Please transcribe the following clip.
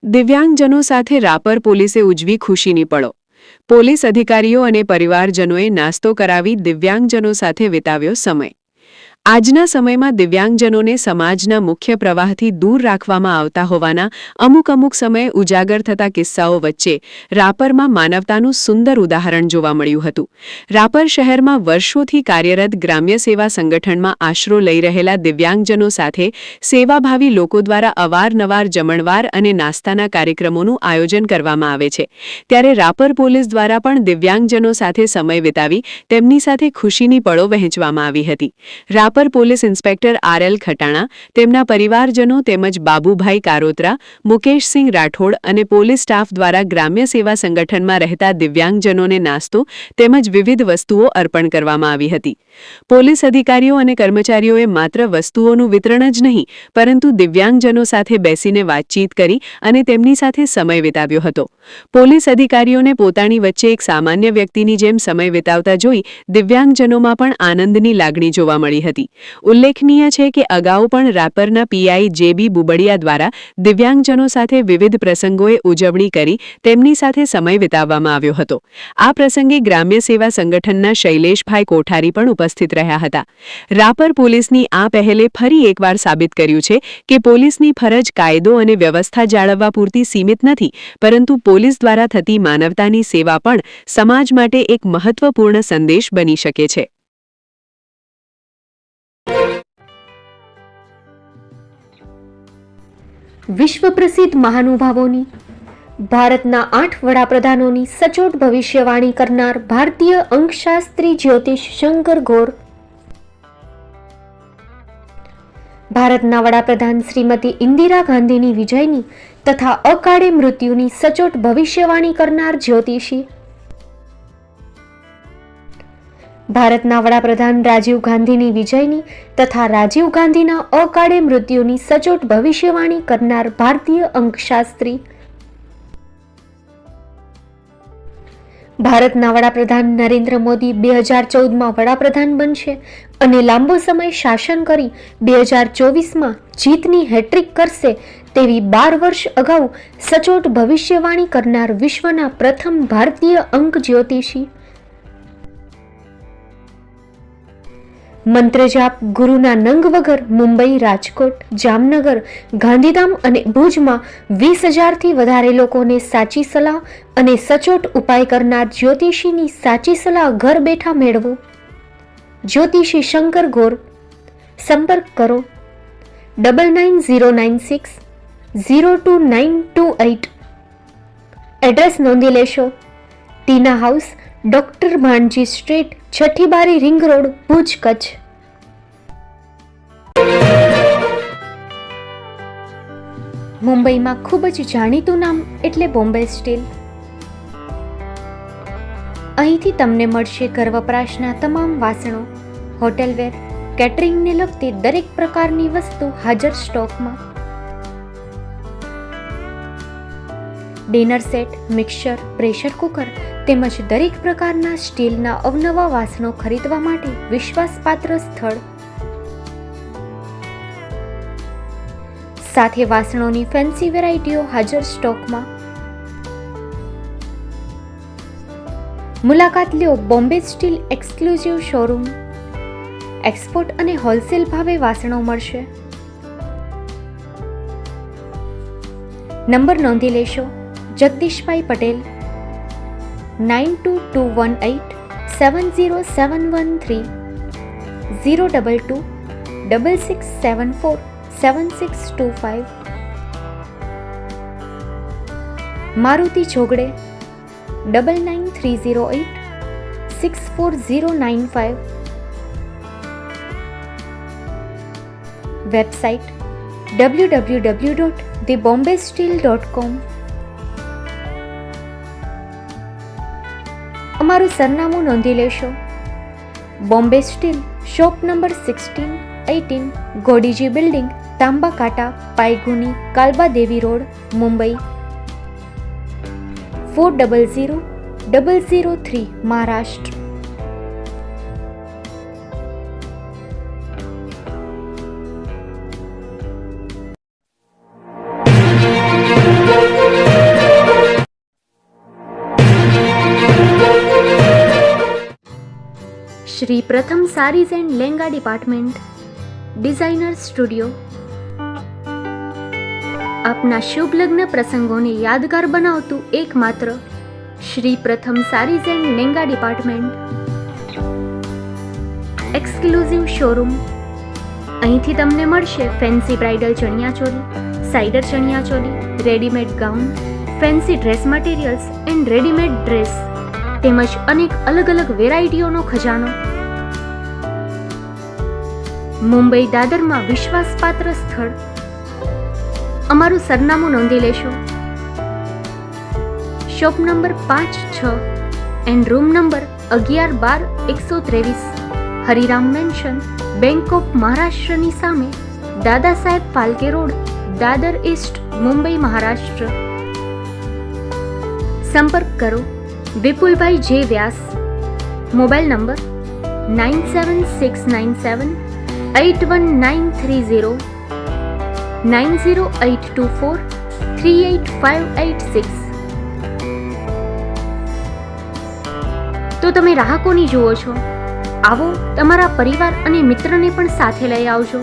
દિવ્યાંગજનો સાથે રાપર પોલીસે ઉજવી ખુશીની પળો. પોલીસ અધિકારીઓ અને પરિવારજનોએ નાસ્તો કરાવી દિવ્યાંગજનો સાથે વિતાવ્યો સમય. આજના સમયમાં દિવ્યાંગજનોને સમાજના મુખ્ય પ્રવાહથી દૂર રાખવામાં આવતા હોવાના અમુક સમયે ઉજાગર થતા કિસ્સાઓ વચ્ચે રાપરમાં માનવતાનું સુંદર ઉદાહરણ જોવા મળ્યું હતું. રાપર શહેરમાં વર્ષોથી કાર્યરત ગ્રામ્ય સેવા સંગઠનમાં આશરો લઈ રહેલા દિવ્યાંગજનો સાથે સેવાભાવી લોકો દ્વારા અવારનવાર જમણવાર અને નાસ્તાના કાર્યક્રમોનું આયોજન કરવામાં આવે છે. ત્યારે રાપર પોલીસ દ્વારા પણ દિવ્યાંગજનો સાથે સમય વિતાવી તેમની સાથે ખુશીની પળો વહેંચવામાં આવી હતી. Rapar police inspector R L. Khatana, તેમના પરિવારજનો તેમજ બાબુભાઈ કારોત્રા, મુકેશસિંહ રાઠોડ અને પોલીસ સ્ટાફ દ્વારા ગ્રામ્ય સેવા સંગઠનમાં રહેતા દિવ્યાંગજનોને નાસ્તો તેમજ વિવિધ વસ્તુઓ અર્પણ કરવામાં આવી હતી. પોલીસ અધિકારીઓ અને કર્મચારીઓએ માત્ર વસ્તુઓનું વિતરણ જ નહીં, પરંતુ દિવ્યાંગજનો સાથે બેસીને વાતચીત કરી અને તેમની સાથે સમય વિતાવ્યો હતો. પોલીસ અધિકારીઓને પોતાની વચ્ચે એક સામાન્ય વ્યક્તિની જેમ સમય વિતાવતા જોઈ દિવ્યાંગજનોમાં પણ આનંદની લાગણી જોવા મળી હતી. ઉલ્લેખનીય છે કે અગાઉ પણ રાપરના પીઆઈ જે.બી. બુબડિયા દ્વારા દિવ્યાંગજનો સાથે વિવિધ પ્રસંગોએ ઉજવણી કરી તેમની સાથે સમય વિતાવવામાં આવ્યો હતો. આ પ્રસંગે ગ્રામ્ય સેવા સંગઠનના શૈલેષભાઈ કોઠારી પણ ઉપસ્થિત રહ્યા હતા. રાપર પોલીસની આ પહેલે ફરી એકવાર સાબિત કર્યું છે કે પોલીસની ફરજ કાયદો અને વ્યવસ્થા જાળવવા પૂરતી સીમિત નથી, પરંતુ પોલીસ દ્વારા થતી માનવતાની સેવા પણ સમાજ માટે એક મહત્વપૂર્ણ સંદેશ બની શકે છે. વિશ્વ પ્રસિદ્ધ મહાનુભાવોની, ભારતના 8 વડાપ્રધાનોની સચોટ ભવિષ્યવાણી કરનાર ભારતીય અંકશાસ્ત્રી જ્યોતિષ શંકર ગોર, ભારતના વડાપ્રધાન શ્રીમતી ઇન્દિરા ગાંધીની વિજયની તથા અકાળે મૃત્યુની સચોટ ભવિષ્યવાણી કરનાર જ્યોતિષી, ભારતના વડાપ્રધાન રાજીવ ગાંધીની વિજયની તથા રાજીવ ગાંધીના અકાળે મૃત્યુની સચોટ ભવિષ્યવાણી કરનાર ભારતીય અંકશાસ્ત્રી, ભારતના વડાપ્રધાન નરેન્દ્ર મોદી 2014માં વડાપ્રધાન બનશે અને લાંબો સમય શાસન કરી 2024માં જીતની હેટ્રિક કરશે તેવી 12 વર્ષ અગાઉ સચોટ ભવિષ્યવાણી કરનાર વિશ્વના પ્રથમ ભારતીય અંક જ્યોતિષી, મંત્રજાપ ગુરુના નંગ વગર મુંબઈ, રાજકોટ, જામનગર, ગાંધીધામ અને ભુજમાં 20,000થી વધારે લોકોને સાચી સલાહ અને સચોટ ઉપાય કરનાર જ્યોતિષીની સાચી સલાહ ઘર બેઠા મેળવો. જ્યોતિષી શંકર ગોર. સંપર્ક કરો 9909602928. એડ્રેસ નોંધી લેશો. ટીના હાઉસ, ડોક્ટર ભાણજી સ્ટ્રીટ, છઠ્ઠી બારી, રિંગ રોડ, ભુજ, કચ્છ. મુંબઈમાં ખૂબ જ જાણીતું નામ એટલે બોમ્બે સ્ટીલ. અહીંથી તમને મળશે ઘર વપરાશના તમામ વાસણો, હોટેલવેર, કેટરિંગને લગતી દરેક પ્રકારની વસ્તુ હાજર સ્ટોકમાં. Dinner set, mixer, pressure cooker તેમજ દરેક પ્રકારના સ્ટીલના અવનવા વાસણો ખરીદવા માટે વિશ્વાસપાત્ર સ્થળ. સાથે વાસણોની ફેન્સી વેરાયટીઓ હાજર સ્ટોકમાં. મુલાકાત લ્યો Bombay steel exclusive showroom. Export અને હોલસેલ ભાવે વાસણો મળશે. નંબર નોંધી લેશો. જગદીશભાઈ પટેલ 9221870713 022 6674 7625. મારુતિ જોગડે 9930864095. Website www.thebombasteel.com. અમારું સરનામું નોંધી લેશો. Bombay steel, shop number 16-18, Godiji building, Tamba Kanta, Paydhuni, Kalba Devi road, Mumbai 400003, Maharashtra. Shri Pratham Sarees and Lenga department, designer studio. આપના શુભ લગ્ન પ્રસંગોને યાદગાર બનાવતું એકમાત્ર Shri Pratham Sarees and Lenga department. Exclusive showroom. અહીંથી તમને મળશે fancy bridal chaniya choli, cider chaniya choli, readymade gown, fancy dress materials and readymade dress તેમજ અનેક અલગ અલગ વેરાયટીઓનો ખજાનો. મુંબઈ દાદરમાં વિશ્વાસપાત્ર સ્થળ. અમારું સરનામું નોંધી લેશો. Shop number 5-6 and room number 11-12-123, Hariram mansion, bank of મહારાષ્ટ્રની સામે, દાદા સાહેબ ફાલ્કે રોડ, દાદર ઈસ્ટ, મુંબઈ, મહારાષ્ટ્ર. સંપર્ક કરો વિપુલભાઈ જે વ્યાસ. Mobile number 9769781930, 9082438586. તો તમે રાહ કોની જુઓ છો? આવો, તમારા પરિવાર અને મિત્રને પણ સાથે લઈ આવજો.